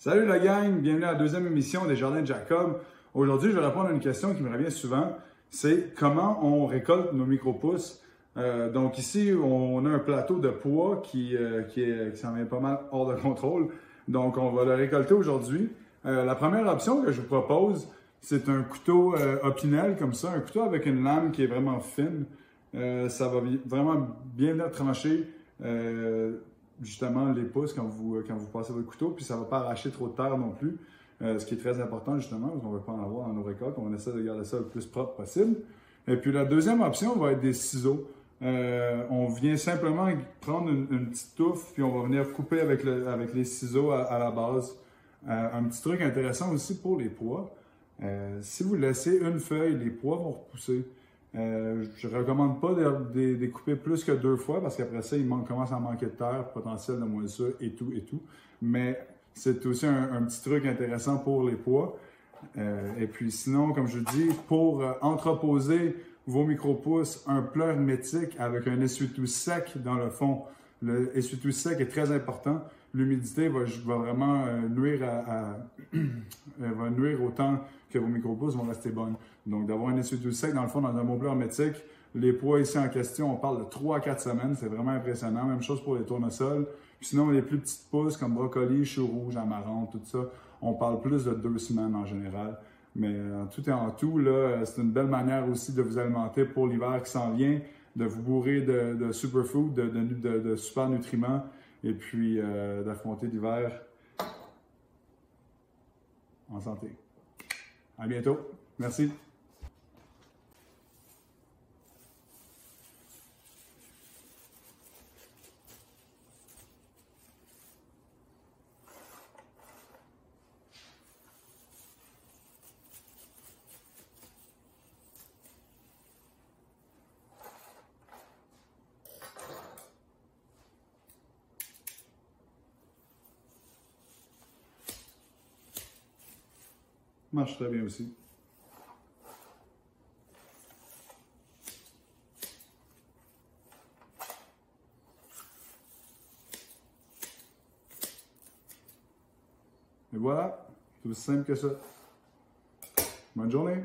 Salut la gang, bienvenue à la deuxième émission des Jardins de Jacob. Aujourd'hui, je vais répondre à une question qui me revient souvent, c'est comment on récolte nos micro-pousses. Donc ici, on a un plateau de pois qui s'en vient pas mal hors de contrôle. Donc on va le récolter aujourd'hui. La première option que je vous propose, c'est un couteau Opinel comme ça, un couteau avec une lame qui est vraiment fine. Ça va vraiment bien venir trancher justement les pousses quand vous passez votre couteau, puis ça ne va pas arracher trop de terre non plus, ce qui est très important justement, parce qu'on ne veut pas en avoir dans nos récoltes, on essaie de garder ça le plus propre possible. Et puis la deuxième option va être des ciseaux. On vient simplement prendre une petite touffe, puis on va venir couper avec les ciseaux à la base. Un petit truc intéressant aussi pour les pois, si vous laissez une feuille, les pois vont repousser. Je ne recommande pas de les couper plus que 2 fois parce qu'après ça, il commence à manquer de terre, potentiel de moisissure et tout. Mais c'est aussi un petit truc intéressant pour les pois. Et puis sinon, comme je dis, pour entreposer vos micro-pousses, un plat hermétique avec un essuie-tout sec dans le fond. Le essuie-tout sec est très important. L'humidité va vraiment nuire va nuire autant que vos micro-pousses vont rester bonnes. Donc, d'avoir un essuie-tout sec, dans le fond, dans un bon plat hermétique, les pois ici en question, on parle de 3 à 4 semaines. C'est vraiment impressionnant. Même chose pour les tournesols. Puis sinon, les plus petites pousses comme brocoli, choux rouges, amarante, tout ça, on parle plus de 2 semaines en général. Mais tout est en tout, là, c'est une belle manière aussi de vous alimenter pour l'hiver qui s'en vient, de vous bourrer de superfood, de super nutriments, et puis d'affronter l'hiver en santé. À bientôt. Merci. Marche très bien aussi. Et voilà, c'est aussi simple que ça. Bonne journée!